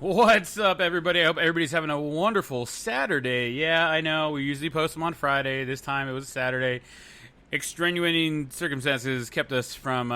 What's up, everybody? I hope everybody's having a wonderful Saturday. Yeah, I know. We usually post them on Friday. This time it was Saturday. Extenuating circumstances kept us from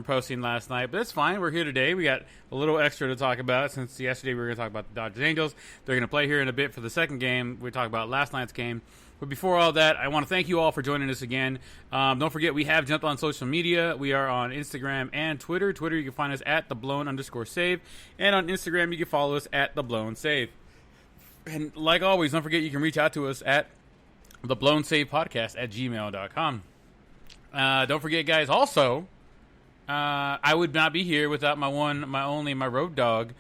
posting last night, but it's fine. We're here today. We got a little extra to talk about since yesterday we were going to talk about the Dodgers Angels. They're going to play here in a bit for the second game. We talked about last night's game. But before all that, I want to thank you all for joining us again. Don't forget, we have jumped on social media. We are on Instagram and Twitter. Twitter, you can find us at @theblown_save. And on Instagram, you can follow us at @theblown_save. And like always, don't forget you can reach out to us at theblown_save podcast@gmail.com. Don't forget, guys, also, I would not be here without my one, my only, my road dog,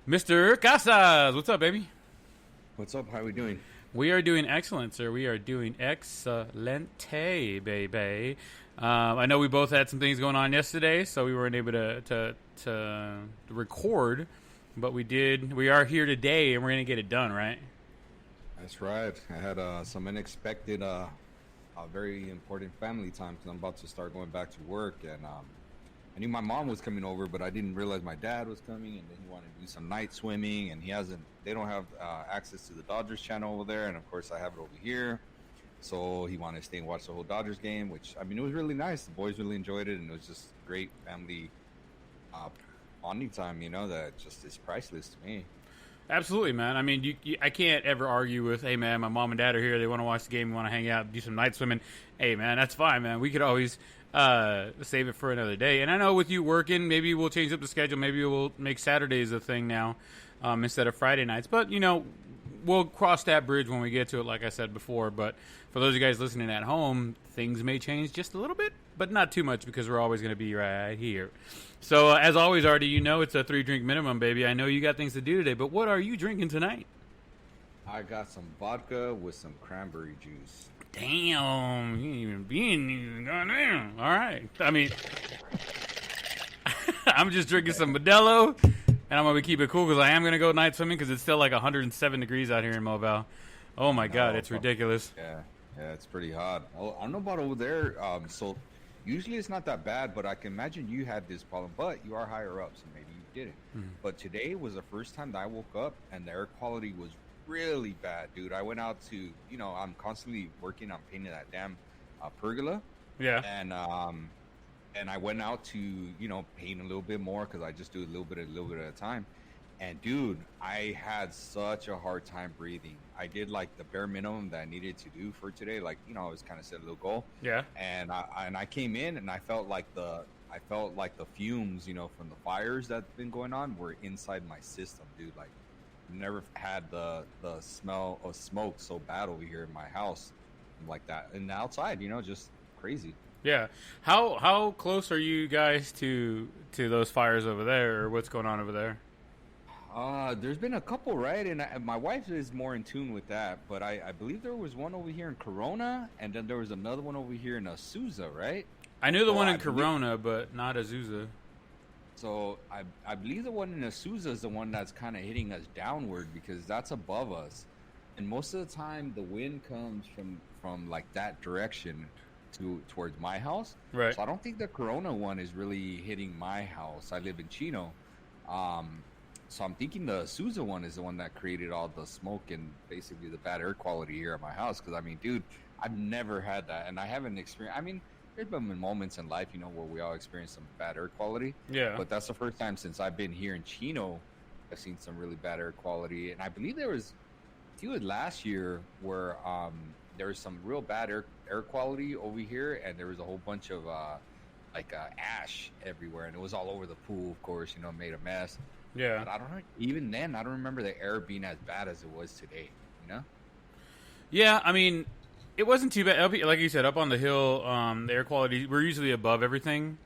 Mr. Casas. What's up, baby? What's up? How are we doing? We are doing excellent, sir. We are doing excelente, baby. I know we both had some things going on yesterday, so we weren't able to record, but we did. We are here today, and we're going to get it done, right? That's right. I had some unexpected, very important family time because I'm about to start going back to work, and I knew my mom was coming over, but I didn't realize my dad was coming, and then he wanted to do some night swimming, and they don't have access to the Dodgers channel over there, and of course I have it over here, so he wanted to stay and watch the whole Dodgers game, which, I mean, it was really nice. The boys really enjoyed it, and it was just great family bonding time, that just is priceless to me. Absolutely, man. I mean, I can't ever argue with, hey, man, my mom and dad are here. They want to watch the game. We want to hang out, do some night swimming. Hey, man, that's fine, man. We could always save it for another day. And I know with you working, maybe we'll change up the schedule. Maybe we'll make Saturdays a thing now instead of Friday nights. But, we'll cross that bridge when we get to it, like I said before. But for those of you guys listening at home, things may change just a little bit, but not too much because we're always going to be right here. So, as always, Artie, it's a 3-drink minimum, baby. I know you got things to do today, but what are you drinking tonight? I got some vodka with some cranberry juice. Damn. You ain't even goddamn. All right. I mean, I'm just drinking some Modelo, and I'm going to keep it cool because I am going to go night swimming because it's still like 107 degrees out here in Mobile. Oh, my God. It's ridiculous. Yeah, it's pretty hot. I don't know about over there. So usually it's not that bad, but I can imagine you had this problem. But you are higher up, so maybe you didn't. Mm-hmm. But today was the first time that I woke up, and the air quality was really bad, dude. I went out to, I'm constantly working on painting that damn pergola. Yeah. And I went out to, paint a little bit more because I just do a little bit at a time. And dude, I had such a hard time breathing. I did like the bare minimum that I needed to do for today. Like, I was kind of set a little goal. Yeah. And I came in and I felt like the fumes, from the fires that's been going on were inside my system, dude. Like, never had the smell of smoke so bad over here in my house like that, and outside, just crazy. Yeah. How close are you guys to those fires over there, or what's going on over there? There's been a couple, right? And my wife is more in tune with that, but I believe there was one over here in Corona, and then there was another one over here in Azusa, right? I knew the one in Corona, but not Azusa. So I believe the one in Azusa is the one that's kind of hitting us downward because that's above us, and most of the time the wind comes from like that direction towards my house. Right. So I don't think the Corona one is really hitting my house. I live in Chino, so I'm thinking the Azusa one is the one that created all the smoke and basically the bad air quality here at my house. Because I mean, dude, I've never had that, and I haven't experienced. I mean, there's been moments in life, where we all experience some bad air quality. Yeah. But that's the first time since I've been here in Chino, I've seen some really bad air quality. And I believe it was last year where there was some real bad air quality over here, and there was a whole bunch of ash everywhere, and it was all over the pool, of course, made a mess. Yeah. But I don't know. Even then, I don't remember the air being as bad as it was today, Yeah, I mean, it wasn't too bad. Like you said, up on the hill, the air quality, we're usually above everything,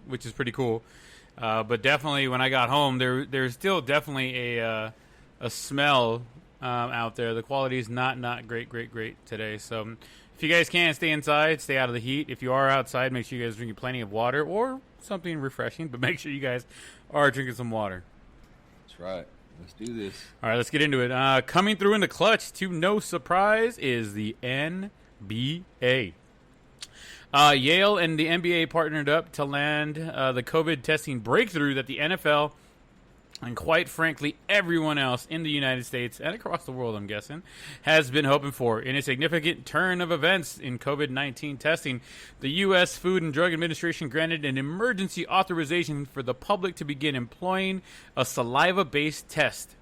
which is pretty cool. But definitely when I got home, there's still definitely a smell out there. The quality is not great today. So if you guys can, stay inside, stay out of the heat. If you are outside, make sure you guys drink plenty of water or something refreshing, but make sure you guys are drinking some water. That's right. Let's do this. All right, let's get into it. Coming through in the clutch, to no surprise, is the NBA. Yale and the NBA partnered up to land the COVID testing breakthrough that the NFL and quite frankly, everyone else in the United States and across the world, I'm guessing, has been hoping for. In a significant turn of events in COVID-19 testing, the U.S. Food and Drug Administration granted an emergency authorization for the public to begin employing a saliva-based test,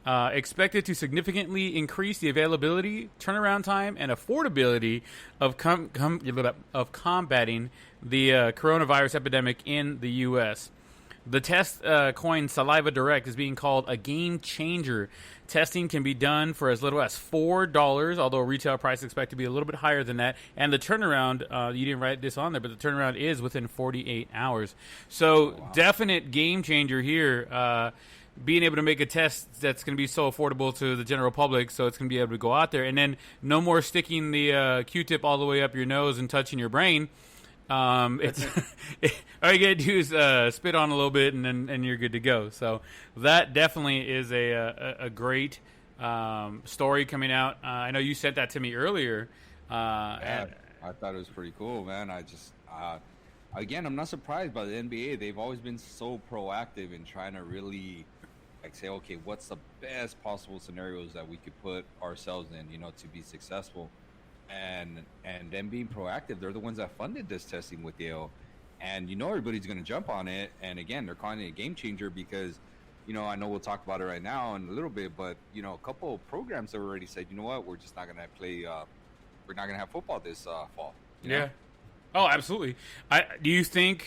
expected to significantly increase the availability, turnaround time, and affordability of combating the coronavirus epidemic in the U.S. The test, coined SalivaDirect, is being called a game changer. Testing can be done for as little as $4, although retail price is expected to be a little bit higher than that. And the turnaround, you didn't write this on there, but the turnaround is within 48 hours. So definite game changer here. Being able to make a test that's going to be so affordable to the general public, so it's going to be able to go out there. And then no more sticking the Q-tip all the way up your nose and touching your brain. It's all you gotta do is spit on a little bit, and you're good to go. So that definitely is a great story coming out. I know you sent that to me earlier. I thought it was pretty cool, man. I just again, I'm not surprised by the NBA. They've always been so proactive in trying to really say, okay, what's the best possible scenarios that we could put ourselves in, to be successful. And them being proactive, they're the ones that funded this testing with Yale, and everybody's going to jump on it. And again, they're calling it a game changer because I know we'll talk about it right now in a little bit, but a couple of programs have already said, we're just not going to play, we're not going to have football this fall. Yeah. Oh, absolutely. Do you think,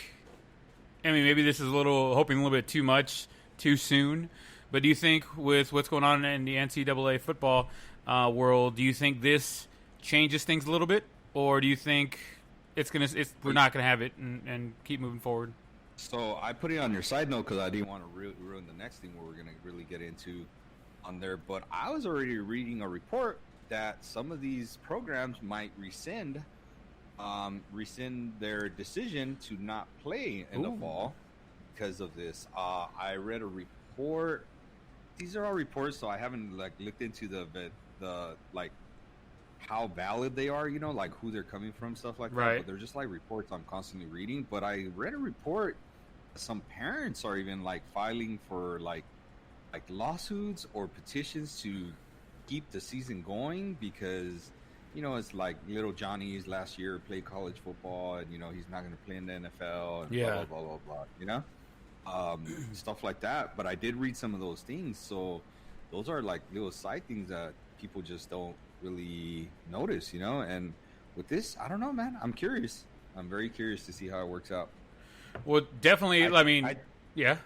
maybe this is hoping a little bit too much too soon, but do you think with what's going on in the NCAA football world, do you think this changes things a little bit, or do you think we're not gonna have it and keep moving forward? So I put it on your side note because I didn't want to ruin the next thing where we're gonna really get into on there. But I was already reading a report that some of these programs might rescind their decision to not play in the fall because of this. I read a report. These are all reports, so I haven't looked into the how valid they are, who they're coming from, stuff like that. But they're just reports I'm constantly reading. But I read a report, some parents are even filing for lawsuits or petitions to keep the season going because it's little Johnny's last year played college football and he's not going to play in the NFL and blah blah blah blah. Stuff like that. But I did read some of those things, so those are little side things that people just don't really notice, and with this, I don't know, man. I'm curious. I'm very curious to see how it works out. Well, definitely. Yeah.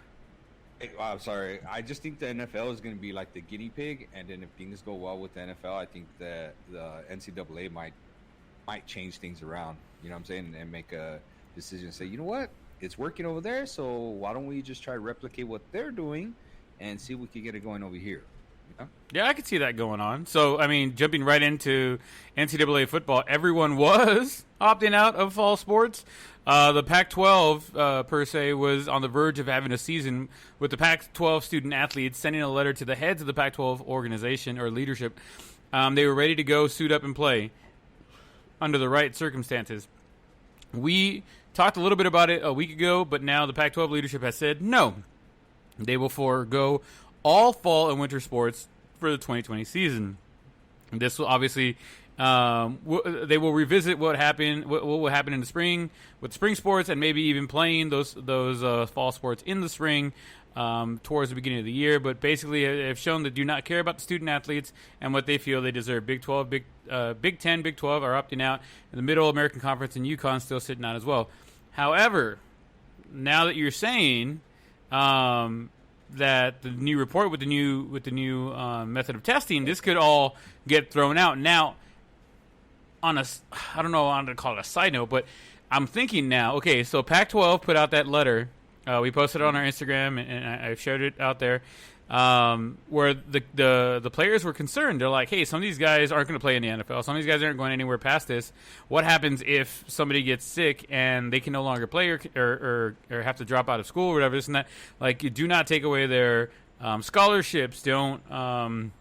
I'm sorry. I just think the NFL is going to be the guinea pig, and then if things go well with the NFL, I think that the NCAA might change things around. You know what I'm saying, and make a decision. Say, you know what, it's working over there, so why don't we just try to replicate what they're doing and see if we can get it going over here. Yeah, I could see that going on. So, jumping right into NCAA football, everyone was opting out of fall sports. The Pac-12, per se, was on the verge of having a season with the Pac-12 student athletes sending a letter to the heads of the Pac-12 organization or leadership. They were ready to go, suit up, and play under the right circumstances. We talked a little bit about it a week ago, but now the Pac-12 leadership has said no. They will forego all fall and winter sports for the 2020 season. This will obviously, they will revisit what will happen in the spring with spring sports, and maybe even playing those fall sports in the spring towards the beginning of the year. But basically, have shown that do not care about the student athletes and what they feel they deserve. Big 12, Big 10, Big 12 are opting out, and the Middle American Conference and UConn still sitting out as well. However, now that you're saying that the new report with the new method of testing, this could all get thrown out. Now, I don't know how to call it a side note, but I'm thinking now, okay, so Pac-12 put out that letter. We posted it on our Instagram, and I shared it out there, where the players were concerned. They're like, hey, some of these guys aren't going to play in the NFL. Some of these guys aren't going anywhere past this. What happens if somebody gets sick and they can no longer play or have to drop out of school or whatever, this and that? You do not take away their scholarships. Don't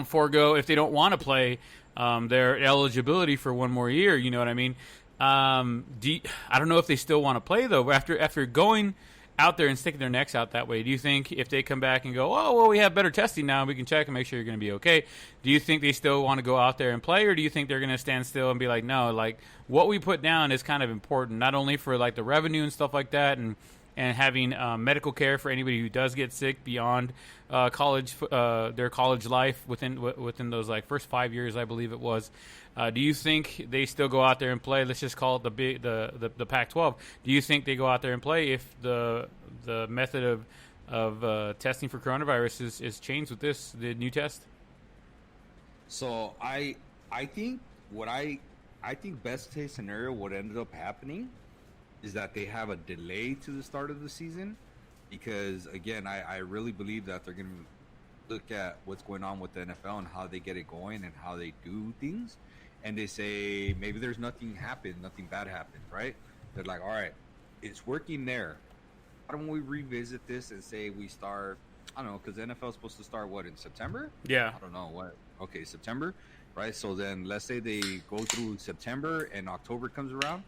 forego, if they don't want to play, their eligibility for one more year. You know what I mean? I don't know if they still want to play, though. After going out there and sticking their necks out that way? Do you think if they come back and go, oh, well, we have better testing now, we can check and make sure you're going to be okay, do you think they still want to go out there and play, or do you think they're going to stand still and be like, no, like what we put down is kind of important, not only for like the revenue and stuff like that, and having medical care for anybody who does get sick beyond college, their college life within those like first 5 years, I believe it was. Do you think they still go out there and play? Let's just call it the Pac-12. Do you think they go out there and play if the method of testing for coronavirus is changed with the new test? So I think I think best case scenario, what ended up happening is that they have a delay to the start of the season, because again, I really believe that they're going to look at what's going on with the NFL and how they get it going and how they do things, and they say maybe there's nothing bad happened, right? They're like, all right, it's working there. Why don't we revisit this and say we start, I don't know, because the NFL is supposed to start what, in September? Yeah. I don't know what. Okay, September, right? So then let's say they go through September and October comes around,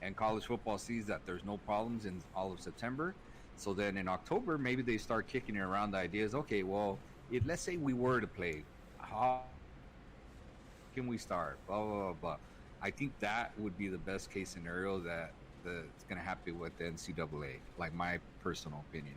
and college football sees that there's no problems in all of September. So then in October, maybe they start kicking around the ideas. Okay, well, let's say we were to play, how can we start? Blah, blah, blah, blah. I think that would be the best case scenario that's going to happen with the NCAA, like my personal opinion.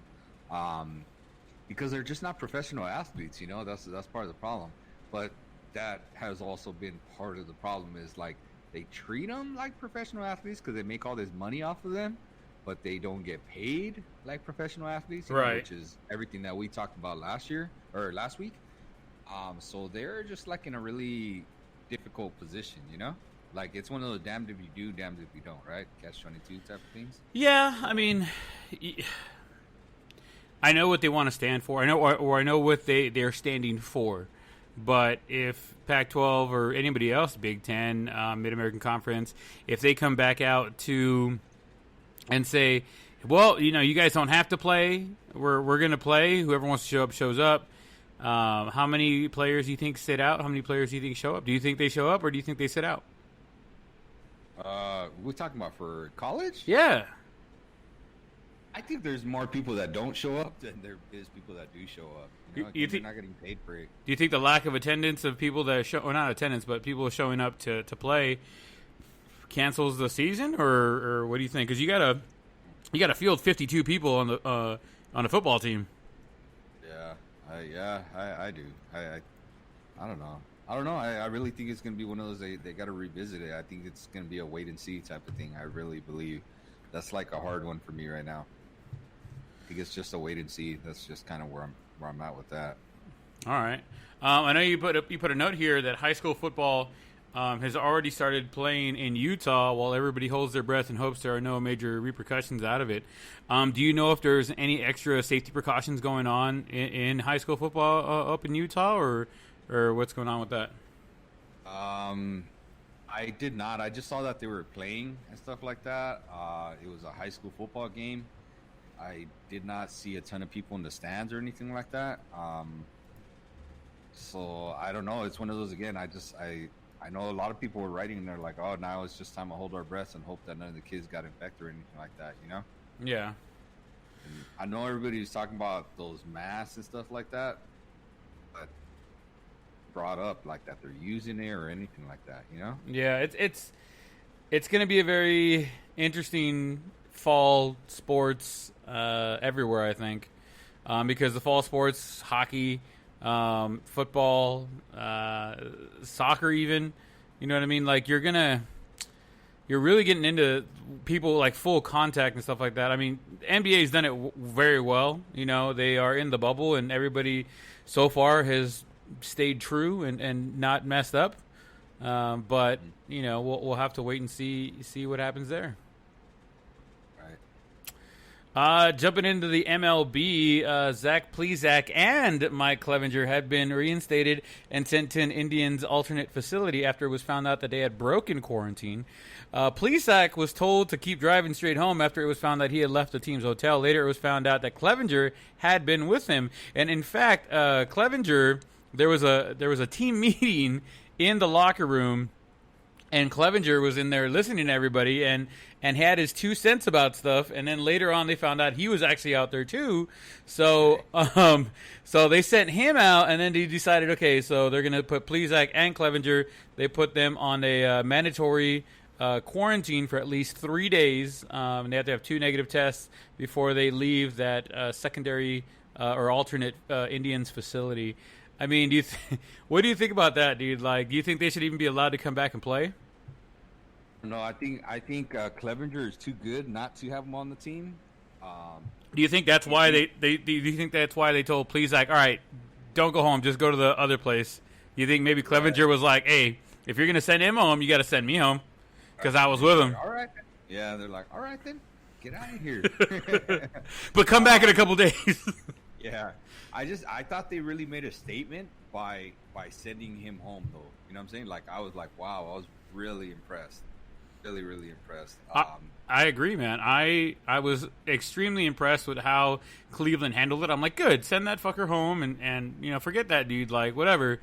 Because they're just not professional athletes, you know, that's part of the problem. But that has also been part of the problem, is like, they treat them like professional athletes because they make all this money off of them, but they don't get paid like professional athletes, right? Which is everything that we talked about last week. So they're just like in a really difficult position, you know? Like, it's one of those damned if you do, damned if you don't, right? Catch-22 type of things. Yeah, I mean, I know what they want to stand for. I know, or I know what they're standing for. But if Pac-12 or anybody else, Big Ten, Mid-American Conference, if they come back out to and say, well, you know, you guys don't have to play. We're going to play. Whoever wants to show up, shows up. How many players do you think sit out? How many players do you think show up? Do you think they show up, or do you think they sit out? We're talking about for college? Yeah. I think there's more people that don't show up than there is people that do show up. You know, they're not getting paid for it. Do you think the lack of attendance of people that show, or not attendance, but people showing up to play, cancels the season, or what do you think? Because you gotta field 52 people on a football team. Yeah, I do. I don't know. I really think it's gonna be one of those they got to revisit it. I think it's gonna be a wait and see type of thing. I really believe that's like a hard one for me right now. I think it's just a wait and see. That's just kind of where I'm at with that. All right. I know you put a note here that high school football has already started playing in Utah, while everybody holds their breath and hopes there are no major repercussions out of it. Do you know if there's any extra safety precautions going on in high school football up in Utah, or what's going on with that? I did not. I just saw that they were playing and stuff like that. It was a high school football game. I did not see a ton of people in the stands or anything like that. So I don't know. It's one of those, again, I know a lot of people were writing and they're like, oh, now it's just time to hold our breaths and hope that none of the kids got infected or anything like that, you know? Yeah. And I know everybody's talking about those masks and stuff like that, but brought up like that they're using it or anything like that, you know? Yeah, it's going to be a very interesting fall sports everywhere, I think, because the fall sports, hockey, football, soccer, even, you know what I mean? Like, you're really getting into people like full contact and stuff like that. I mean, NBA's done it very well. You know, they are in the bubble, and everybody so far has stayed true and not messed up. But you know, we'll have to wait and see what happens there. Jumping into the MLB, Zach Plesac and Mike Clevenger had been reinstated and sent to an Indians alternate facility after it was found out that they had broken quarantine. Plesac was told to keep driving straight home after it was found that he had left the team's hotel. Later, it was found out that Clevenger had been with him, and in fact, Clevenger, there was a team meeting in the locker room and Clevenger was in there listening to everybody and had his 2 cents about stuff. And then later on, they found out he was actually out there too. So so they sent him out, and then they decided, okay, so they're gonna put Plesac and Clevenger. They put them on a mandatory quarantine for at least 3 days. And they have to have 2 negative tests before they leave that secondary or alternate Indians facility. I mean, what do you think about that, dude? Like, do you think they should even be allowed to come back and play? No, I think Clevenger is too good not to have him on the team. Do you think that's why do you think that's why they told Plesac, all right, don't go home, just go to the other place? You think maybe Clevenger was like, hey, if you're gonna send him home, you got to send me home because I was with him. All right. Yeah, they're like, all right then, get out of here. But come back in a couple days. Yeah, I thought they really made a statement by sending him home though. You know what I'm saying? Like I was like, wow, I was really impressed. Really impressed. I agree, man. I was extremely impressed with how Cleveland handled it. I'm like, good, send that fucker home and forget that dude, like whatever.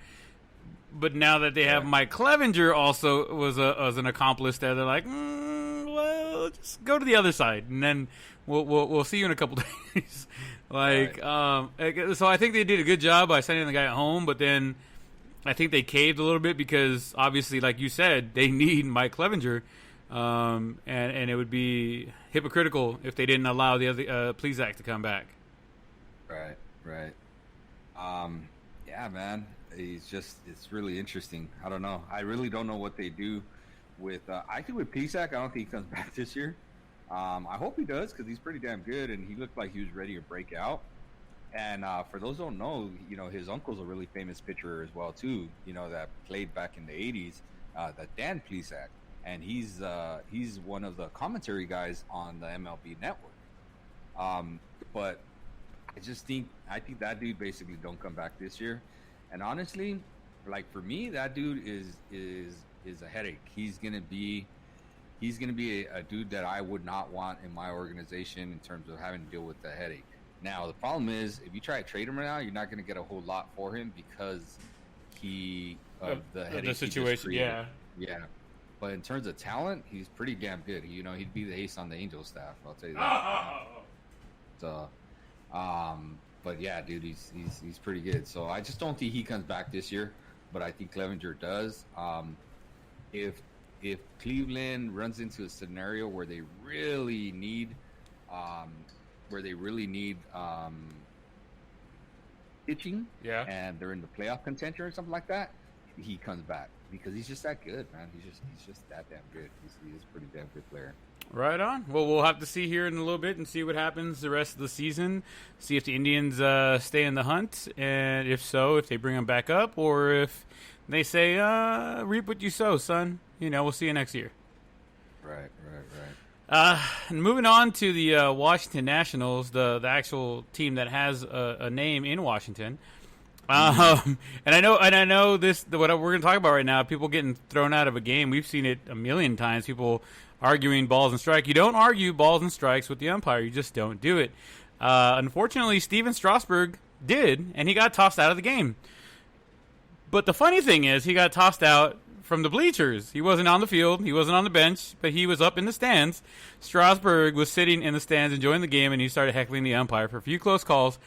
But now that they have Mike Clevenger also was an accomplice there, they're like, well, just go to the other side, and then we'll see you in a couple days. Like, so I think they did a good job by sending the guy home, but then I think they caved a little bit because obviously, like you said, they need Mike Clevenger. And it would be hypocritical if they didn't allow the other Plesac to come back. Right. Yeah, man. It's really interesting. I don't know. I really don't know what they do with. I think with Plesac, I don't think he comes back this year. I hope he does because he's pretty damn good, and he looked like he was ready to break out. And for those who don't know, his uncle's a really famous pitcher as well too. That played back in the '80s. That Dan Plesac. And he's one of the commentary guys on the MLB Network. But I think that dude basically don't come back this year. And honestly, like for me, that dude is a headache. He's gonna be a dude that I would not want in my organization in terms of having to deal with the headache. Now the problem is, if you try to trade him right now, you're not gonna get a whole lot for him because of the headache. The situation, yeah. But in terms of talent, he's pretty damn good. He'd be the ace on the Angels staff. I'll tell you that. So, but yeah, dude, he's pretty good. So I just don't think he comes back this year. But I think Clevenger does. If Cleveland runs into a scenario where they really need, pitching, and they're in the playoff contention or something like that, he comes back. Because he's just that good, man. He's just that damn good. He's a pretty damn good player. Right on. Well, we'll have to see here in a little bit and see what happens the rest of the season. See if the Indians stay in the hunt, and if so, if they bring him back up, or if they say, reap what you sow, son. We'll see you next year. Right. And moving on to the Washington Nationals, the actual team that has a name in Washington. And I know this. What we're going to talk about right now, people getting thrown out of a game. We've seen it a million times. People arguing balls and strikes. You don't argue balls and strikes with the umpire. You just don't do it. Unfortunately, Steven Strasburg did, and he got tossed out of the game. But the funny thing is, he got tossed out from the bleachers. He wasn't on the field. He wasn't on the bench, but he was up in the stands. Strasburg was sitting in the stands enjoying the game, and he started heckling the umpire for a few close calls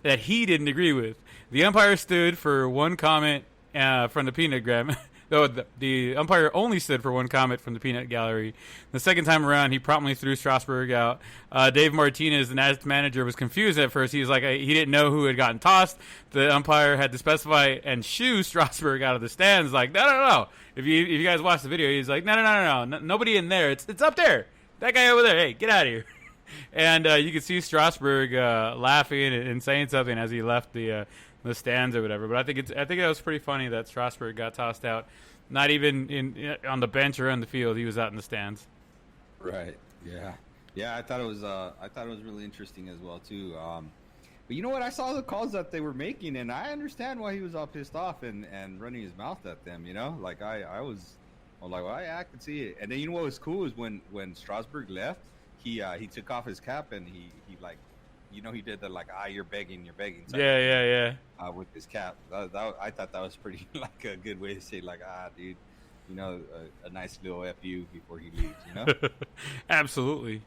that he didn't agree with. The umpire stood for one comment from the peanut gallery. The umpire only stood for one comment from the peanut gallery. The second time around, he promptly threw Strasburg out. Dave Martinez, the Nats manager, was confused at first. He was like, he didn't know who had gotten tossed. The umpire had to specify and shoo Strasburg out of the stands. Like, no. If you guys watch the video, he's like, no, nobody in there. It's up there. That guy over there. Hey, get out of here. And you could see Strasburg laughing and saying something as he left the stands or whatever. But I think it was pretty funny that Strasburg got tossed out, not even on the bench or on the field. He was out in the stands. Right. Yeah. I thought it was really interesting as well too. But you know what? I saw the calls that they were making, and I understand why he was all pissed off and running his mouth at them. Like I was like, well, yeah, I could see it. And then what was cool is when Strasburg left, he took off his cap and he like. He did the like, you're begging. Yeah. With his cap, I thought that was pretty like a good way to say like, dude, a nice little fu before he leaves. Absolutely.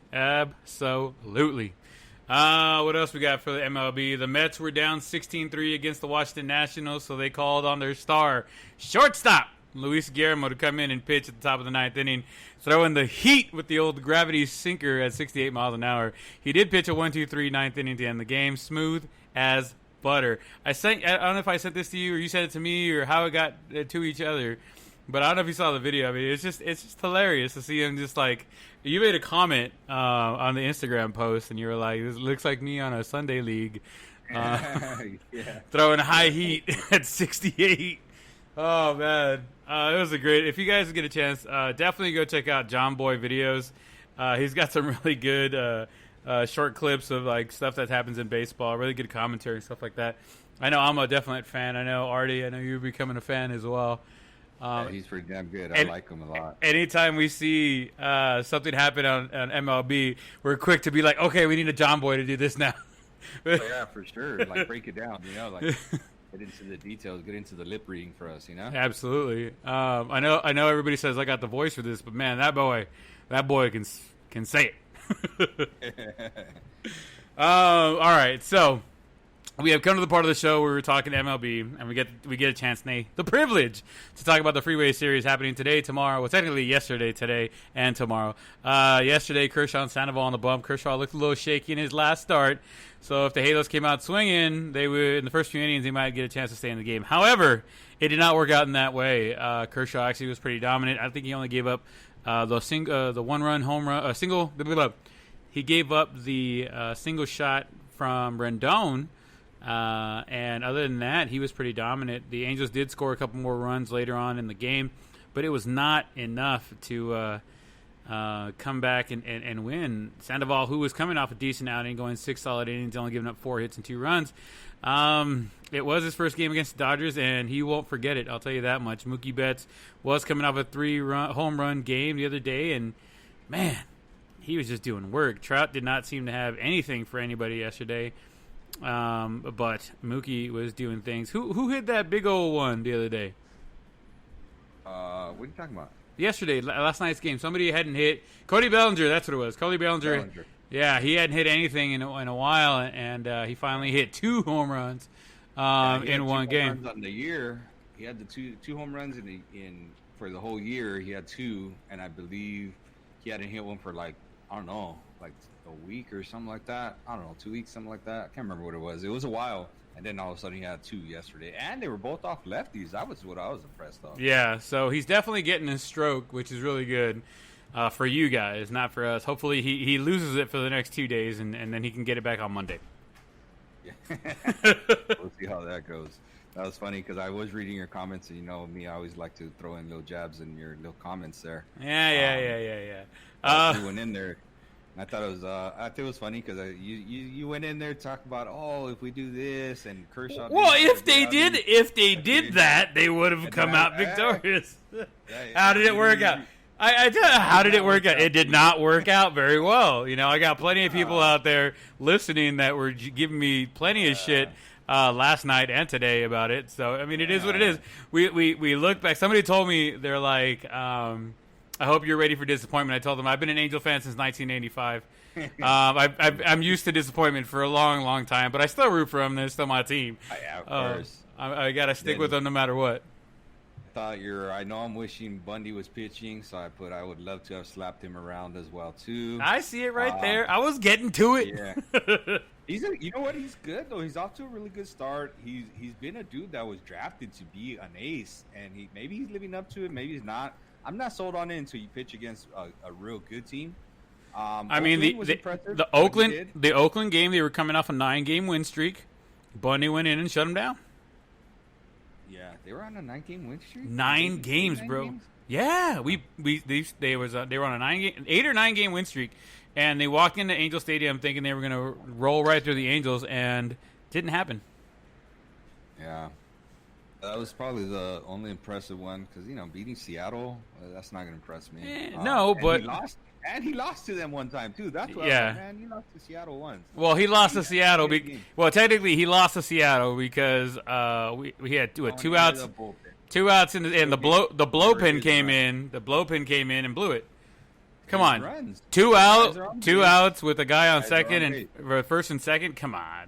What else we got for the MLB? The Mets were down 16-3 against the Washington Nationals, so they called on their star shortstop Luis Guillermo to come in and pitch at the top of the ninth inning, throwing the heat with the old gravity sinker at 68 miles an hour. He did pitch a 1-2-3 ninth inning to end the game, smooth as butter. I don't know if I sent this to you or you sent it to me or how it got to each other, but I don't know if you saw the video. I mean, it's just hilarious to see him just like. You made a comment on the Instagram post, and you were like, "This looks like me on a Sunday league, throwing high heat at 68." Oh man, it was a great. If you guys get a chance, definitely go check out John Boy videos. He's got some really good short clips of like stuff that happens in baseball. Really good commentary and stuff like that. I know I'm a definite fan. I know Artie. I know you're becoming a fan as well. He's pretty damn good. I like him a lot. Anytime we see something happen on MLB, we're quick to be like, okay, we need a John Boy to do this now. Yeah, for sure. Like break it down, like get into the details, get into the lip reading for us, Absolutely. I know everybody says I got the voice for this, but man, that boy can say it. All right, so we have come to the part of the show where we're talking MLB, and we get a chance, the privilege, to talk about the Freeway Series happening today, tomorrow. Well, technically yesterday, today, and tomorrow. Yesterday, Kershaw and Sandoval on the bump. Kershaw looked a little shaky in his last start, so if the Halos came out swinging, they would in the first few innings they might get a chance to stay in the game. However, it did not work out in that way. Kershaw actually was pretty dominant. I think he only gave up the one-run home run, single. He gave up the single shot from Rendon. And other than that, he was pretty dominant. The Angels did score a couple more runs later on in the game, but it was not enough to come back and win. Sandoval, who was coming off a decent outing, going 6 solid innings, only giving up 4 hits and 2 runs. It was his first game against the Dodgers, and he won't forget it. I'll tell you that much. Mookie Betts was coming off a 3-home run game the other day, and man, he was just doing work. Trout did not seem to have anything for anybody yesterday. But Mookie was doing things. Who hit that big old one the other day? What are you talking about? Yesterday, last night's game. Somebody hadn't hit. Cody Bellinger, that's what it was. Cody Bellinger. Yeah, he hadn't hit anything in a while, and he finally hit 2 home runs in one game. Home runs on the year, he had the two home runs for the whole year. He had 2, and I believe he hadn't hit one for like a week or something like that. I don't know, 2 weeks, something like that. I can't remember what it was. It was a while, and then all of a sudden he had 2 yesterday, and they were both off lefties. That was what I was impressed of. Yeah, so he's definitely getting his stroke, which is really good for you guys, not for us. Hopefully he loses it for the next 2 days, and then he can get it back on Monday. Yeah. We'll see how that goes. That was funny because I was reading your comments, and me, I always like to throw in little jabs in your little comments there. Yeah. You went in there. I thought it was funny because you went in there talking about if we do this and Kershaw. Well, if they did that, they would have come out victorious. How did it work out? How did it work out? It did not work out very well. I got plenty of people out there listening that were giving me plenty of shit last night and today about it. So I mean, it is what it is. We look back. Somebody told me they're like. I hope you're ready for disappointment. I told them I've been an Angel fan since 1985. I'm used to disappointment for a long, long time, but I still root for them. They're still my team. Yeah, of course. I got to stick with them no matter what. I know I'm wishing Bundy was pitching, so I would love to have slapped him around as well, too. I see it right there. I was getting to it. Yeah. You know what? He's good, though. He's off to a really good start. He's been a dude that was drafted to be an ace, and maybe he's living up to it, maybe he's not. I'm not sold on it until you pitch against a real good team. I mean, the Oakland game, they were coming off a 9-game win streak. Bundy went in and shut them down. Yeah, they were on a 9-game win streak. 9 games, bro. Games? Yeah, they were on a 8 or 9 game win streak, and they walked into Angel Stadium thinking they were going to roll right through the Angels, and didn't happen. Yeah. That was probably the only impressive one because, beating Seattle, that's not going to impress me. No, but... He lost to them one time, too. That's what he lost to Seattle once. Well, he lost to Seattle. Technically, he lost to Seattle because we had 2 2 outs and the blow pin came in. The blow pin came in and blew it. Come on, runs. 2 outs with a guy on second and first and second. Come on.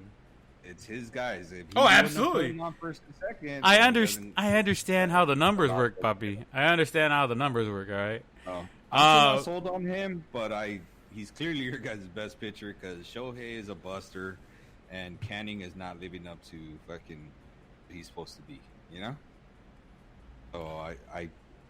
It's his guys. If Absolutely. On first and second, I understand how the numbers work, puppy. I understand how the numbers work. All right. I'm not sold on him, but he's clearly your guys' best pitcher because Shohei is a buster, and Canning is not living up to fucking what he's supposed to be. You know. So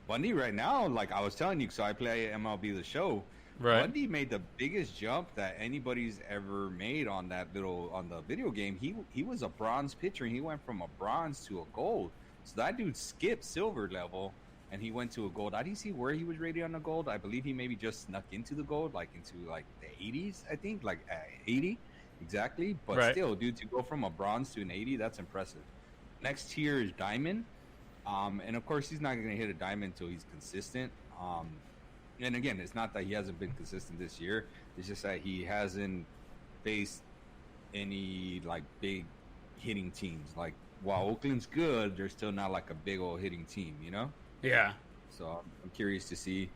Bundy right now, like I was telling you, so I play MLB The Show. Right. Bundy made the biggest jump that anybody's ever made on the video game. He was a bronze pitcher, and he went from a bronze to a gold. So that dude skipped silver level, and he went to a gold. I didn't see where he was rated on the gold. I believe he maybe just snuck into the gold, like into like the 80s, I think, like 80 exactly. But still, dude, to go from a bronze to an 80, that's impressive. Next tier is diamond, and of course he's not going to hit a diamond until he's consistent. And again, it's not that he hasn't been consistent this year. It's just that he hasn't faced any like big hitting teams. Like while Oakland's good, they're still not like a big old hitting team, you know? Yeah. So I'm curious to see.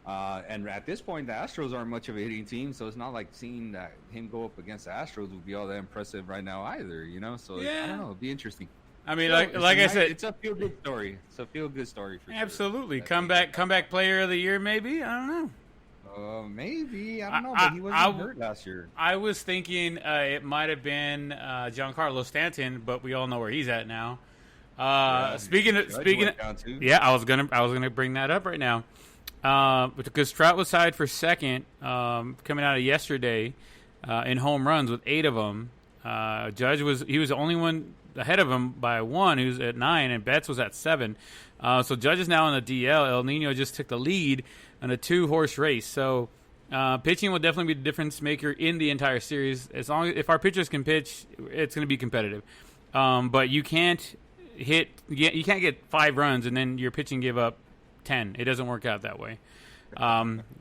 And at this point, the Astros aren't much of a hitting team, so it's not like seeing that him go up against the Astros would be all that impressive right now either, you know? So I don't know, it'll be interesting. I mean, like I said, it's a feel-good story. It's a feel-good story for absolutely. Sure. Comeback player of the year, maybe. I don't know. Maybe I don't know. But he wasn't hurt last year. I was thinking it might have been Giancarlo Stanton, but we all know where he's at now. Speaking of, I was gonna bring that up right now, because Trout was tied for second coming out of yesterday in home runs with 8 of them. Judge was the only one ahead of him by 1, who's at 9, and Betts was at 7. So Judge is now on the DL. El Nino just took the lead in a 2-horse race. So pitching will definitely be the difference maker in the entire series. If our pitchers can pitch, it's going to be competitive. But you can't get 5 runs and then your pitching give up 10. It doesn't work out that way.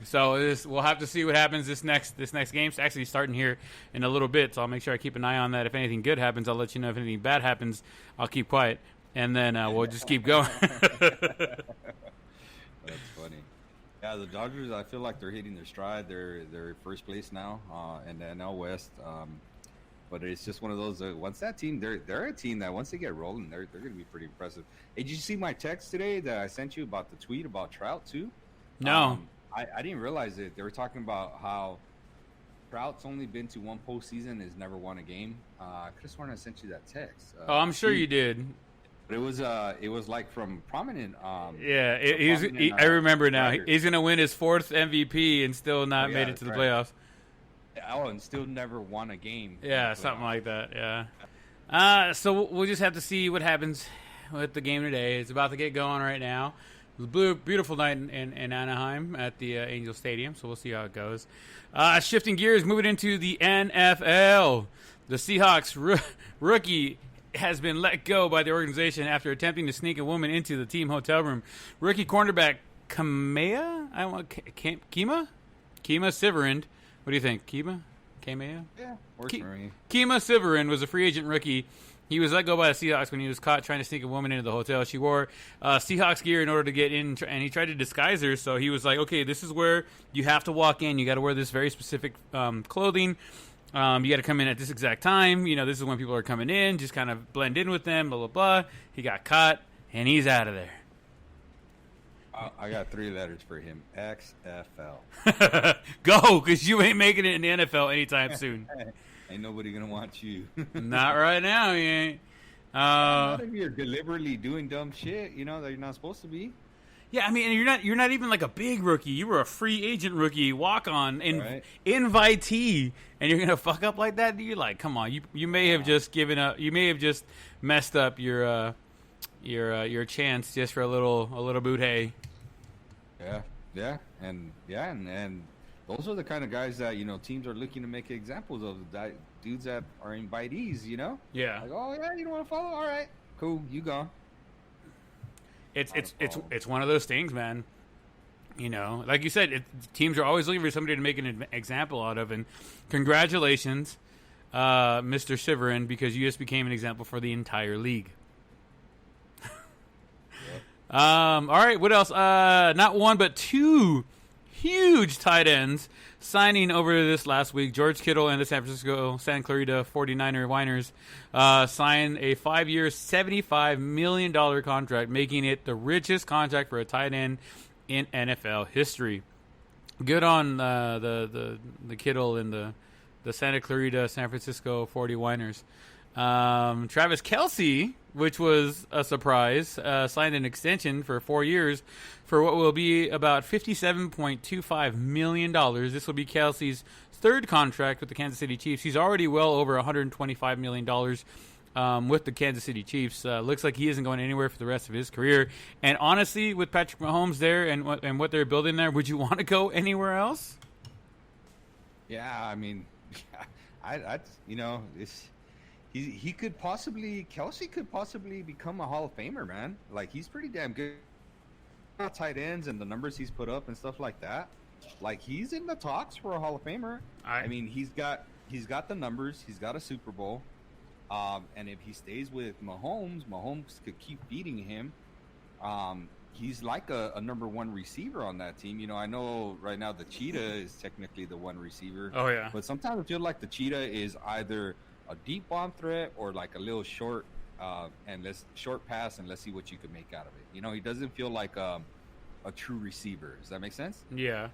So we'll have to see what happens this next game. It's actually starting here in a little bit, so I'll make sure I keep an eye on that. If anything good happens, I'll let you know. If anything bad happens, I'll keep quiet, and then we'll just keep going. That's funny. Yeah, the Dodgers, I feel like they're hitting their stride. They're first place now in the NL West. But it's just one of those. Once that team, they're a team that once they get rolling, they're going to be pretty impressive. Hey, did you see my text today that I sent you about the tweet about Trout too? No. I didn't realize it. They were talking about how Trout's only been to one postseason, has never won a game. I could have sworn I sent you that text. I'm sure you did. But it was like from prominent. I remember now. Writers. He's going to win his 4th MVP and still not made it to the playoffs. Oh, and still never won a game. Yeah, something like that. Yeah. So we'll just have to see what happens with the game today. It's about to get going right now. Beautiful night in Anaheim at the Angel Stadium, so we'll see how it goes. Shifting gears, moving into the NFL. The Seahawks rookie has been let go by the organization after attempting to sneak a woman into the team hotel room. Rookie cornerback Kima Siverand. What do you think, Kima? Yeah, works for me. Kima Siverand was a free agent rookie. He was let go by the Seahawks when he was caught trying to sneak a woman into the hotel. She wore Seahawks gear in order to get in, and he tried to disguise her. So he was like, okay, this is where you have to walk in. You got to wear this very specific clothing. You got to come in at this exact time. You know, this is when people are coming in. Just kind of blend in with them, blah, blah, blah. He got caught, and he's out of there. I got 3 letters for him. XFL. Go, because you ain't making it in the NFL anytime soon. Ain't nobody gonna want you. Not right now, you ain't. Not if you're deliberately doing dumb shit, you know, that you're not supposed to be. Yeah, I mean, you're not even like a big rookie. You were a free agent rookie, walk on, invitee, and you're gonna fuck up like that. You're like, come on, you may have just given up. You may have just messed up your chance just for a little boot hay. Yeah, and those are the kind of guys that, you know, teams are looking to make examples of, that dudes that are invitees, you know? Yeah. Like, oh, yeah, you don't want to follow? All right. Cool, you gone. It's one of those things, man. You know, like you said, teams are always looking for somebody to make an example out of, and congratulations, Mr. Siverand, because you just became an example for the entire league. All right, what else? Not one, but two huge tight ends signing over this last week. George Kittle and the San Francisco Santa Clarita 49er Whiners signed a 5-year, $75 million contract, making it the richest contract for a tight end in NFL history. Good on the Kittle and the Santa Clarita San Francisco 40 Whiners. Travis Kelce, which was a surprise, signed an extension for 4 years for what will be about $57.25 million. This will be Kelce's third contract with the Kansas City Chiefs. He's already well over $125 million with the Kansas City Chiefs. Looks like he isn't going anywhere for the rest of his career. And honestly, with Patrick Mahomes there and what they're building there, would you want to go anywhere else? Yeah, I mean, I it's... Kelce could possibly become a Hall of Famer, man. Like, he's pretty damn good at tight ends and the numbers he's put up and stuff like that. Like, he's in the talks for a Hall of Famer. I mean, he's got the numbers. He's got a Super Bowl. And if he stays with Mahomes could keep beating him. He's like a number one receiver on that team. You know, I know right now the Cheetah is technically the one receiver. Oh, yeah. But sometimes I feel like the Cheetah is either a deep bomb threat or like a little short short pass, and let's see what you can make out of it. You know, he doesn't feel like a true receiver. Does that make sense? Yeah.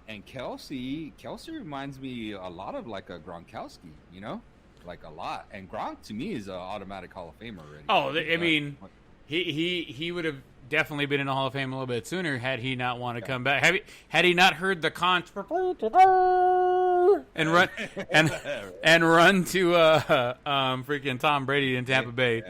And Kelce reminds me a lot of like a Gronkowski, you know, like a lot. And Gronk to me is an automatic Hall of Famer already. Oh, I mean, he would have definitely been in the Hall of Fame a little bit sooner had he not want to come back. Had he not heard the conch and run to freaking Tom Brady in Tampa Bay.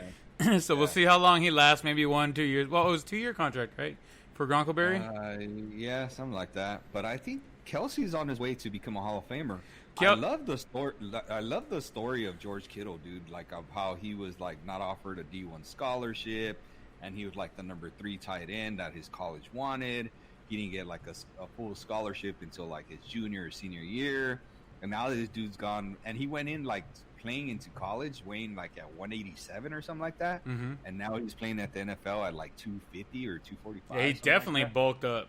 So we'll see how long he lasts. Maybe 1-2 years. Well, it was a 2-year contract, right, for Gronkleberry? Yeah, something like that. But I think Kelsey's on his way to become a Hall of Famer. I love the story of George Kittle, dude. Like, of how he was like not offered a D1 scholarship, and he was like the number 3 tight end that his college wanted. He didn't get like a full scholarship until like his junior or senior year, and now this dude's gone. And he went in like playing into college, weighing like at 187 or something like that, and now he's playing at the NFL at like 250 or 245. Yeah, he definitely bulked up.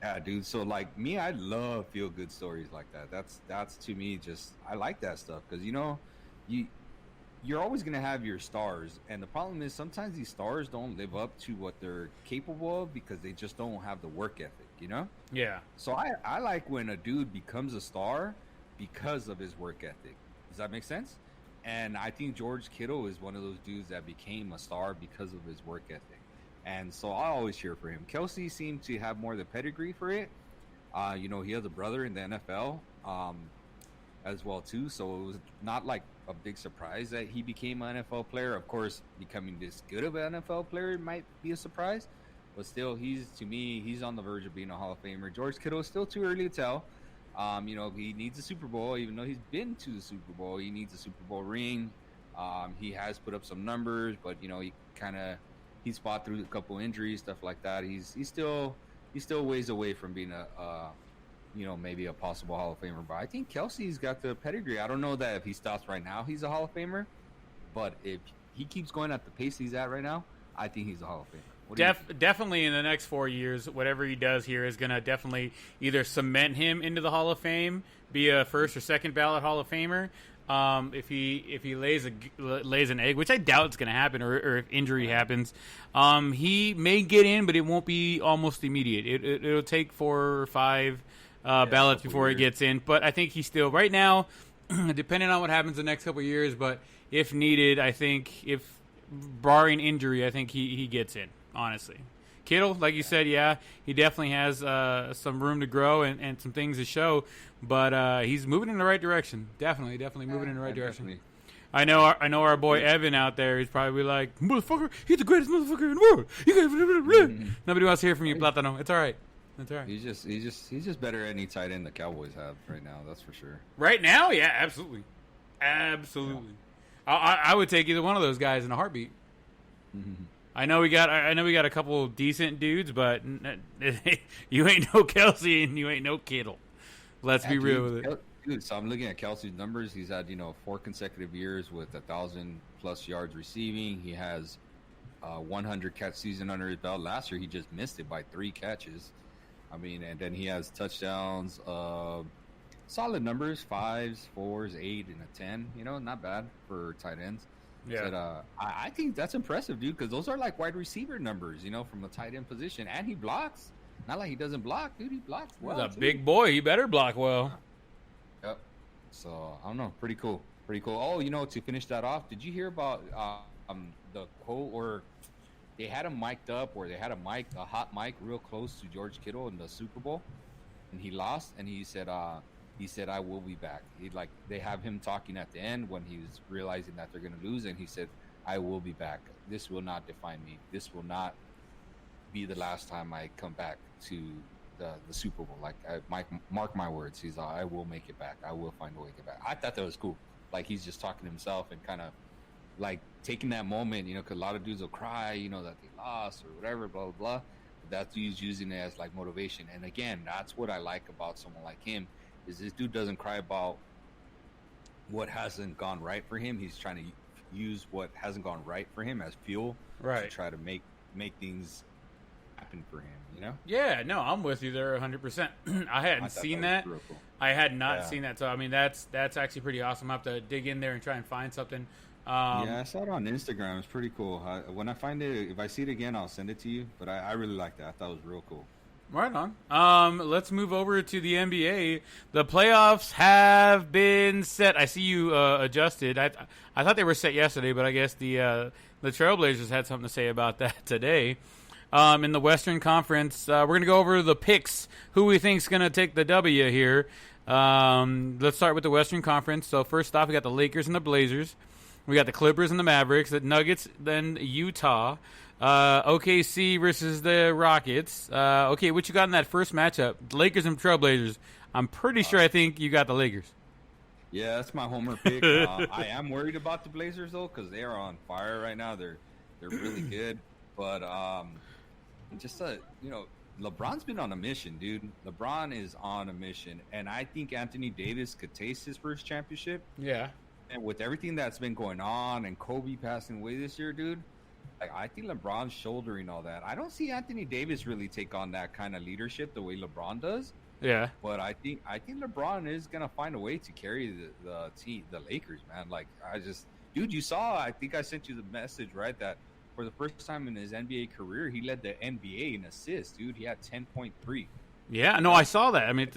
Yeah, dude. So like me, I love feel good stories like that. That's to me just I like that stuff because you know you're always going to have your stars. And the problem is sometimes these stars don't live up to what they're capable of because they just don't have the work ethic, you know? Yeah. So I like when a dude becomes a star because of his work ethic. Does that make sense? And I think George Kittle is one of those dudes that became a star because of his work ethic. And so I always cheer for him. Kelce seemed to have more of the pedigree for it. You know, he has a brother in the NFL as well, too. So it was not like a big surprise that he became an NFL player. Of course, becoming this good of an NFL player might be a surprise, but still, he's on the verge of being a Hall of Famer. George Kittle is still too early to tell. You know, he needs a Super Bowl, even though he's been to the Super Bowl. He needs a Super Bowl ring. He has put up some numbers, but you know, he's fought through a couple injuries, stuff like that. He's still ways away from being you know, maybe a possible Hall of Famer. But I think Kelce's got the pedigree. I don't know that if he stops right now, he's a Hall of Famer. But if he keeps going at the pace he's at right now, I think he's a Hall of Famer. Definitely in the next 4 years, whatever he does here is going to definitely either cement him into the Hall of Fame, be a first or second ballot Hall of Famer. If he lays an egg, which I doubt it's going to happen, or if injury happens, he may get in, but it won't be almost immediate. It'll take 4 or 5 ballots before he gets in. But I think he's still right now, depending on what happens the next couple of years. But if needed, I think if barring injury, I think he gets in. Honestly, Kittle, like you said, yeah, he definitely has some room to grow and some things to show. But he's moving in the right direction. Definitely moving in the right direction. I know our boy Evan out there is probably like, motherfucker, he's the greatest motherfucker in the world. Nobody wants to hear from you, Platano. It's all right. That's all right. He's just better at any tight end the Cowboys have right now. That's for sure. Right now, yeah, absolutely. Yeah. I would take either one of those guys in a heartbeat. I know we got a couple decent dudes, but you ain't no Kelce and you ain't no Kittle. Let's be real with it. Dude, so I'm looking at Kelce's numbers. He's had 4 consecutive years with 1,000+ yards receiving. He has 100 catch season under his belt. Last year, he just missed it by 3 catches. I mean, and then he has touchdowns, solid numbers, 5s, 4s, 8, and a 10. You know, not bad for tight ends. Yeah. But, I think that's impressive, dude, because those are like wide receiver numbers, you know, from a tight end position. And he blocks. Not like he doesn't block, dude. He blocks well. He's a big boy. He better block well. Yep. So, I don't know. Pretty cool. Pretty cool. Oh, you know, to finish that off, did you hear about the quote or they had him mic'd up, or they had a hot mic real close to George Kittle in the Super Bowl, and he lost, and he said, I will be back. They have him talking at the end when he's realizing that they're going to lose, and he said, I will be back. This will not define me. This will not be the last time I come back to the Super Bowl. Mark my words. He's I will make it back. I will find a way to get back. I thought that was cool. Like, he's just talking to himself and kind of like taking that moment, you know, because a lot of dudes will cry, you know, that they lost or whatever, blah, blah, blah. But that dude's using it as like motivation. And again, that's what I like about someone like him, is this dude doesn't cry about what hasn't gone right for him. He's trying to use what hasn't gone right for him as fuel to try to make things happen for him, you know? Yeah, no, I'm with you there 100%. I hadn't seen that. Cool. I had not seen that. So, I mean, that's actually pretty awesome. I'll have to dig in there and try and find something. Yeah, I saw it on Instagram. It's pretty cool. When I find it, if I see it again, I'll send it to you. But I really like that. I thought it was real cool. Right on. Let's move over to the NBA. The playoffs have been set. I see you adjusted. I thought they were set yesterday, but I guess the Trailblazers had something to say about that today. In the Western Conference, we're going to go over the picks, who we think is going to take the W here. Let's start with the Western Conference. So first off, we got the Lakers and the Blazers. We got the Clippers and the Mavericks, the Nuggets, then Utah, OKC versus the Rockets. Okay, what you got in that first matchup? The Lakers and Trailblazers. I'm pretty sure I think you got the Lakers. Yeah, that's my homer pick. I am worried about the Blazers though, because they are on fire right now. They're really good, but you know, LeBron's been on a mission, dude. LeBron is on a mission, and I think Anthony Davis could taste his first championship. Yeah. And with everything that's been going on and Kobe passing away this year, dude, like, I think LeBron's shouldering all that. I don't see Anthony Davis really take on that kind of leadership the way LeBron does. Yeah. But I think LeBron is gonna find a way to carry the team, the Lakers, man. Like, dude, you saw. I think I sent you the message, right? That for the first time in his NBA career, he led the NBA in assists, dude. He had 10.3. Yeah, no, I saw that. I mean,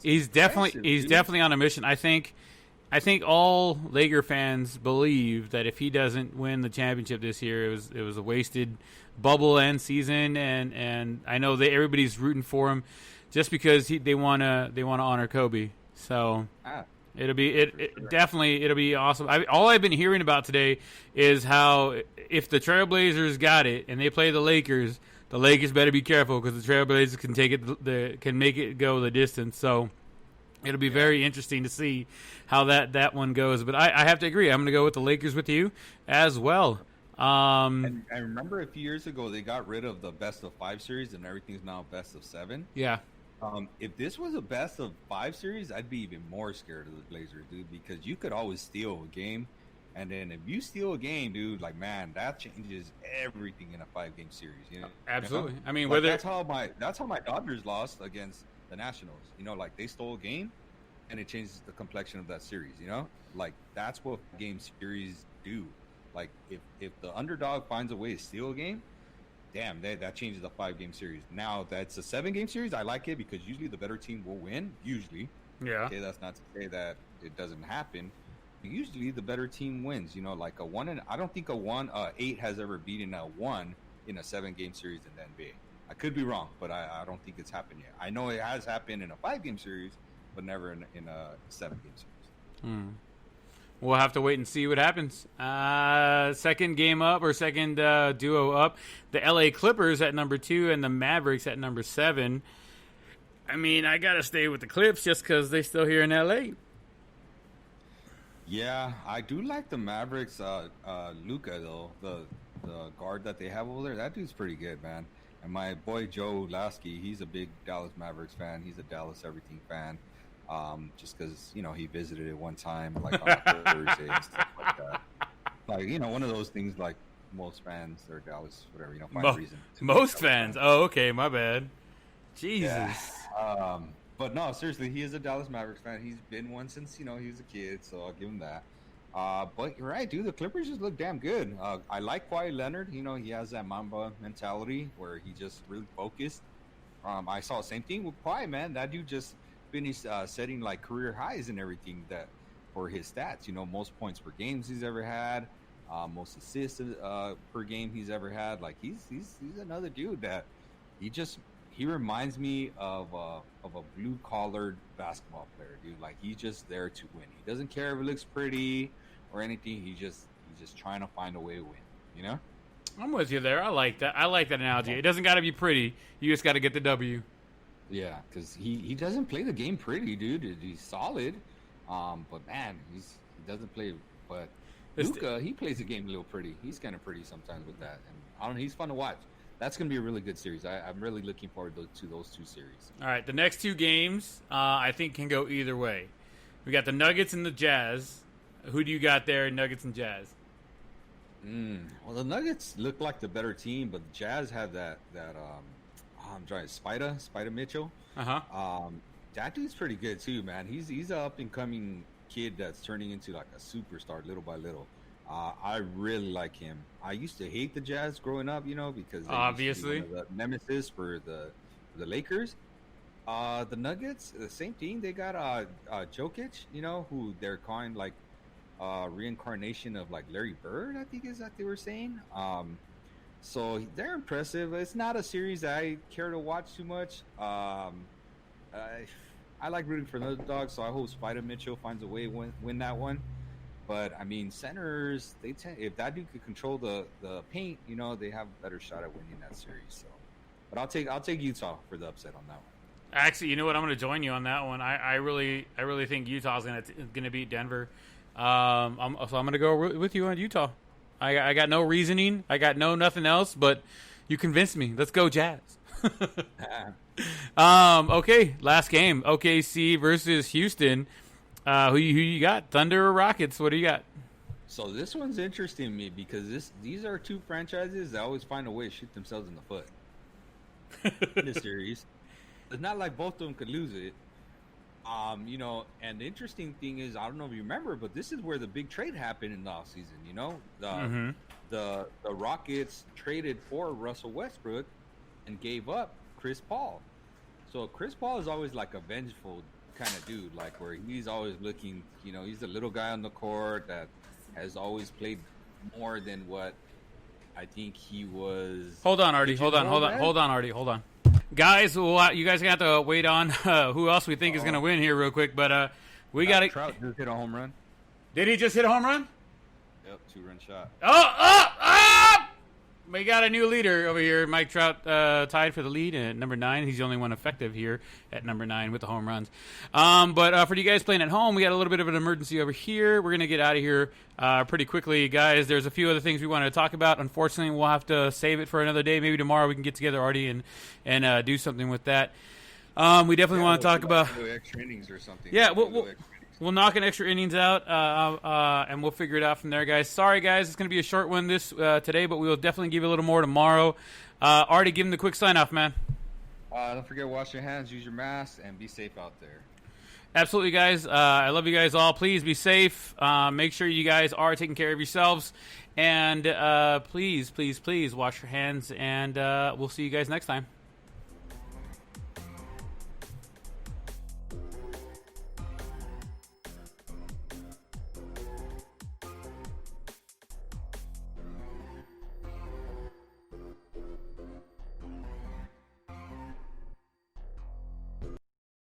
he's definitely on a mission. I think all Laker fans believe that if he doesn't win the championship this year, it was a wasted bubble end season, and I know that everybody's rooting for him just because they want to honor Kobe. So it'll be awesome. All I've been hearing about today is how if the Trailblazers got it and they play the Lakers better be careful because the Trailblazers can make it go the distance. So it'll be very interesting to see how that one goes. But I have to agree. I'm going to go with the Lakers with you as well. And I remember a few years ago they got rid of the best of 5 series and everything's now best of 7. Yeah. If this was a best of 5 series, I'd be even more scared of the Blazers, dude, because you could always steal a game. And then if you steal a game, dude, like, man, that changes everything in a 5-game series. You know? Absolutely. You know? I mean, like, that's how my Dodgers lost against the Nationals. You know, like, they stole a game, and it changes the complexion of that series. You know, like, that's what game series do. Like, if the underdog finds a way to steal a game, damn, that changes the 5-game series. Now that's a 7-game series. I like it because usually the better team will win. Usually, yeah. Okay, that's not to say that it doesn't happen. Usually the better team wins. You know, like I don't think a 8 has ever beaten a 1 in a 7-game series in the NBA. I could be wrong, but I don't think it's happened yet. I know it has happened in a 5-game series, but never in a 7-game series. We'll have to wait and see what happens. Second game up, or second duo up, the LA Clippers at number 2 and the Mavericks at number 7. I mean, I got to stay with the Clips just because they're still here in LA. Yeah, I do like the Mavericks. Luka, though, the guard that they have over there, that dude's pretty good, man. And my boy Joe Lasky, he's a big Dallas Mavericks fan. He's a Dallas everything fan. Just because, you know, he visited it one time, like on a Thursday and stuff like that. Like, you know, one of those things, like, most fans or Dallas, whatever, find a reason. Most fans. Oh, okay, my bad. Jesus. Yeah. But no, seriously, he is a Dallas Mavericks fan. He's been one since he was a kid, so I'll give him that. But you're right, dude. The Clippers just look damn good. I like Kawhi Leonard. He has that Mamba mentality where he just really focused. I saw the same thing with Kawhi, man. That dude just finished setting like career highs and everything that for his stats. Most points per game he's ever had, most assists per game he's ever had. Like he's another dude that he reminds me of a blue collared basketball player, dude. Like he's just there to win. He doesn't care if it looks pretty or anything. He's just trying to find a way to win. I'm with you there. I like that. I like that analogy. It doesn't got to be pretty. You just got to get the W. Yeah, because he doesn't play the game pretty, dude. He's solid, but man, he doesn't play. But Luka, he plays the game a little pretty. He's kind of pretty sometimes with that, and I don't know. He's fun to watch. That's going to be a really good series. I'm really looking forward to those two series. All right, the next two games I think can go either way. We got the Nuggets and the Jazz. Who do you got there, Nuggets and Jazz? Well, the Nuggets look like the better team, but the Jazz have that I'm trying Spider Mitchell. That dude's pretty good too, man. He's an up and coming kid that's turning into like a superstar little by little. I really like him. I used to hate the Jazz growing up, because they obviously used to be one of the nemesis for the Lakers. The Nuggets, the same thing. They got Jokic, who they're calling like reincarnation of like Larry Bird, I think is that they were saying. So they're impressive. It's not a series that I care to watch too much. I like rooting for the underdogs, so I hope Spider Mitchell finds a way to win that one. But I mean, centers, if that dude could control the paint, they have a better shot at winning that series. So, but I'll take Utah for the upset on that one. Actually, you know what? I'm going to join you on that one. I really think Utah's going to beat Denver. So I'm going to go with you on Utah. I got no reasoning. I got nothing else. But you convinced me. Let's go Jazz. Okay, last game. OKC versus Houston. Who you got? Thunder or Rockets? What do you got? So this one's interesting to me because these are two franchises that always find a way to shoot themselves in the foot in this series. It's not like both of them could lose it. And the interesting thing is, I don't know if you remember, but this is where the big trade happened in the offseason, The Rockets traded for Russell Westbrook and gave up Chris Paul. So Chris Paul is always like a vengeful kind of dude, like where he's always looking, he's the little guy on the court that has always played more than what I think he was. Hold on, Artie. Hold on, Artie. Hold on. Guys, you guys got to wait on who else we think is going to win here real quick, but we got to... Trout just hit a home run. Did he just hit a home run? Yep, 2-run shot. Oh! We got a new leader over here. Mike Trout tied for the lead at number 9. He's the only one effective here at number 9 with the home runs. But for you guys playing at home, we got a little bit of an emergency over here. We're going to get out of here pretty quickly. Guys, there's a few other things we wanted to talk about. Unfortunately, we'll have to save it for another day. Maybe tomorrow we can get together, Artie, and do something with that. We definitely want to talk about extra innings or something. Yeah, we'll knock an extra innings out, and we'll figure it out from there, guys. Sorry, guys, it's going to be a short one today, but we will definitely give you a little more tomorrow. Artie, give him the quick sign-off, man. Don't forget to wash your hands, use your mask, and be safe out there. Absolutely, guys. I love you guys all. Please be safe. Make sure you guys are taking care of yourselves. And please, please, please wash your hands, and we'll see you guys next time.